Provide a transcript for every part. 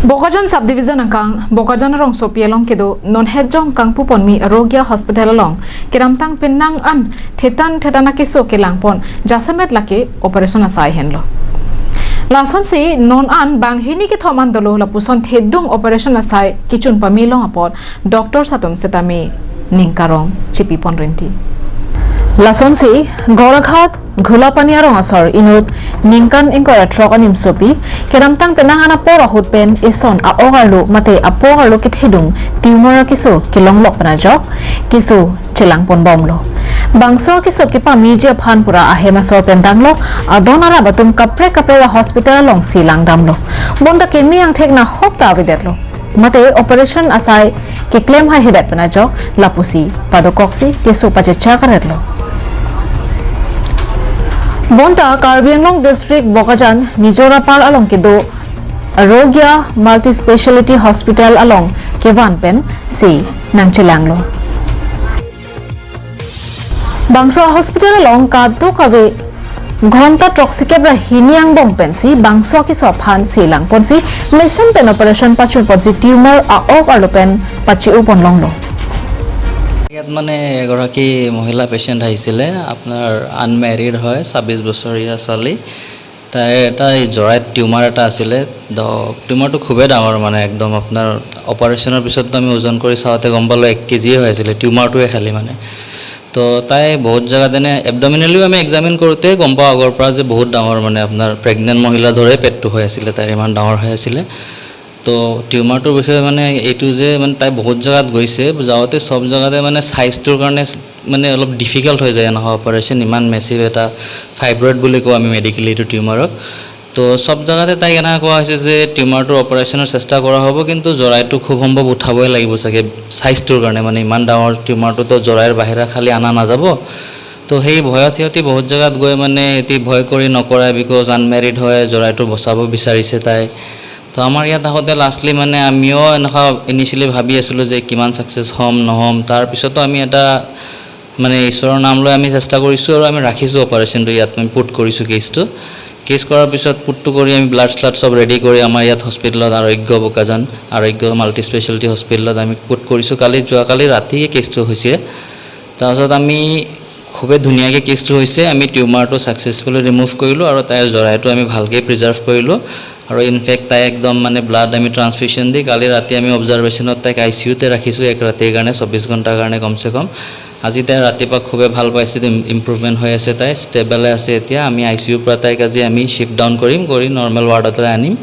Bokajan subdivision angkang Bokajan rong sopi along kedo non hejong kang pupon mi Arogya hospital along kiramtang penang an thetan kiso kelang pon jasamet lake operation asai henlo lason si non an bang hini ke thoman dolo lapuson thedung operation asai kichun pamilong apon doctor satum setami ningkarong chipi pon renti lason si Golaghat Gula Paniarong asor inut ningkan ingkora trokanim sopi keramtang penangana pora hutpen ison a ogarlu mate a pogarlu kithidung tumor kiso kilonglok panajok kiso chilangpon bomlo bangso kiso kipa media phanpura ahema sor pendanglo adonara batum kapre kapre hospital long silang damlo bonda kemi ang thekna hokta avidetlo mate operation asai ke claim ha hidat panajok lapusi padokoksi kiso pachecha karetlo Bonta Karbi Anglong District Bokajan Nijorapal along kedo Arogya Multi Speciality Hospital along Kevan Pen si Nangchilanglo Bangso Hospital along Kadto Kave Ghonta Toxicabra Hiniang Bompen si Bangso ki Sophan si Langpon si Mason Pen Operation Pachun Ponsi Tumor a ok alopen Pachi Upon Longlo ইয়াত মানে এগৰাকী মহিলা patient আহিছিলে আপোনাৰ unmarried হয় 26 বছৰীয়া ছোৱালী তাই এটা জৰাইট টিউমাৰ এটা আছিলে টিউমাৰটো খুবেই ডাঙৰ মানে একদম আপোনাৰ অপাৰেশ্যনৰ পিছত আমি ওজন কৰি চাওঁতে গম পালো 1 কেজি হৈ আছিল টিউমাৰটোৱে খালি মানে তো তাই বহুত জায়গা দেনে এবডমিনেলিও আমি এক্সামিন কৰোতে গম পাওঁ আগৰ পৰা যে বহুত ডাঙৰ মানে আপোনাৰ প্ৰেগনেন্ট মহিলা ধৰে পেটটো হৈ আছিল তাই ইমান ডাঙৰ হৈ আছিল তো টিউমাৰটোৰ বিষয়ে মানে এইটো যে মানে তাই বহুত জায়গাত গৈছে যাওঁতে সব জায়গাতে মানে সাইজটোৰ কাৰণে মানে অলপ ডিফিকাল্ট হৈ যায় না অপাৰেশ্যন ইমান মেসিভ এটা ফাইব্ৰইড বুলি কওঁ আমি মেডিকেলি এইটো টিউমাৰক তো সব জায়গাতে তাই কেনা কোৱা হৈছে যে টিউমাৰটোৰ অপাৰেশ্যনৰ চেষ্টা কৰা হ'ব কিন্তু জৰাইটো খুব সম্ভৱ উঠাবই লাগিব চাগে সাইজটোৰ কাৰণে মানে ইমান ডাঙৰ টিউমাৰটো তো জৰাইৰ বাহিৰা খালি আনা নাযাব তো সেই ভয়ত হিয়তি বহুত জায়গাত গৈ মানে এতি ভয় কৰি নকৰা বিকজ আনমেৰিড হয় জৰাইটো বচাব বিচাৰিছে তাই তো আমাৰ ইয়াত আহোতে লাষ্টলি মানে আমিও এনেকা ইনিশিয়ালি ভাবি আছিলোঁ যে কিমান সাকসেস হম নহম তাৰ পিছতো আমি এটা মানে ঈশ্বৰৰ নাম লৈ আমি চেষ্টা কৰিছোঁ আৰু আমি ৰাখিছোঁ অপাৰেশ্যনটো ইয়াত আমি পুট কৰিছোঁ কেছ কৰাৰ পিছত পুটটো কৰি আমি ব্লাড স্লাড সব ৰেডি কৰি আমাৰ ইয়াত হস্পিটেলত আৰোগ্য বোকাজান আৰোগ্য মাল্টি স্পেশালিটি হস্পিটেলত আমি পুট কৰিছোঁ যোৱাকালি ৰাতি কেছটো হৈছে তাৰপিছত আমি খুবেই ধুনীয়াকৈ কেছটো হৈছে আমি টিউমাৰটো সাকসেসফুলি ৰিমুভ কৰিলোঁ আৰু তাইৰ জৰাইটো আমি ভালকৈ প্ৰিজাৰ্ভ কৰিলোঁ আৰু ইনফেক্ট তাই একদম মানে ব্লাড আমি ট্ৰান্সফিউশন দি কালি ৰাতি আমি অবজাৰভেশ্যনত তাইক আইসিইউতে ৰাখিছোঁ এক ৰাতিৰ কাৰণে 24 ঘণ্টাৰ কাৰণে কমসে কম আজি তাই ৰাতিপুৱা খুবেই ভাল পাইছে ইমপ্ৰুভমেন্ট হৈ আছে তাই ষ্টেবলে আছে এতিয়া আমি আইসিইউৰ পৰা তাইক আজি আমি শিফট ডাউন কৰিম কৰি নৰ্মেল ৱাৰ্ডলৈ আনিম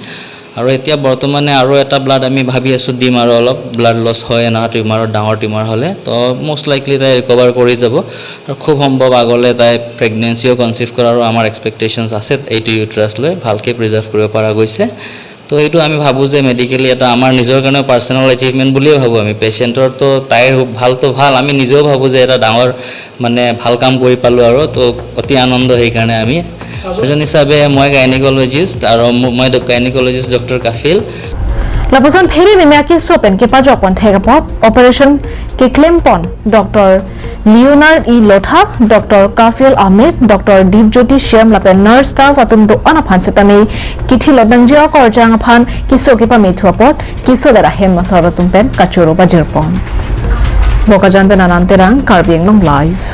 আৰু এতিয়া বৰ্তমানে আৰু এটা ব্লাড আমি ভাবি আছোঁ দিম আৰু অলপ ব্লাড লছ হয় না টিউমাৰৰ ডাঙৰ টিউমাৰ হ'লে তো মোষ্ট লাইকলি তাই ৰিকভাৰ কৰি যাব আৰু খুব সম্ভৱ আগলৈ তাই প্ৰেগনেন্সিও কনচিভ কৰাৰ আমাৰ এক্সপেক্টেশনছ আছে এইটো ইউট্ৰাছ লৈ ভালকৈ প্ৰিজাৰ্ভ কৰিব পৰা গৈছে তো এইটো আমি ভাবোঁ যে মেডিকেলি এটা আমাৰ নিজৰ কাৰণে পাৰ্সোনাল এচিভমেন্ট বুলিয়ে ভাবোঁ আমি পেশেন্টৰ তো তাইৰ ভালতো ভাল আমি নিজেও ভাবোঁ যে এটা ডাঙৰ মানে ভাল কাম কৰি পালোঁ আৰু তো অতি আনন্দ সেইকাৰণে আমি এজন হিচাপে মই গাইনেকোলজিষ্ট আৰু মই gynaecologist doctor Kafil Lapuson pheri mimaki sopen ke pajok pon thegapot operation ke claim pon Dr. Leonard E. Lotha Dr. Kafil Ahmed Dr. Deepjyoti Shyam lapen nurse staff atum do anaphan setami kithi lodangja korjang aphan kiso ke pa methuapot kiso dara hem masaratum pen kachoro bajirpon Bokajan pen ananterang Karbi Anglong live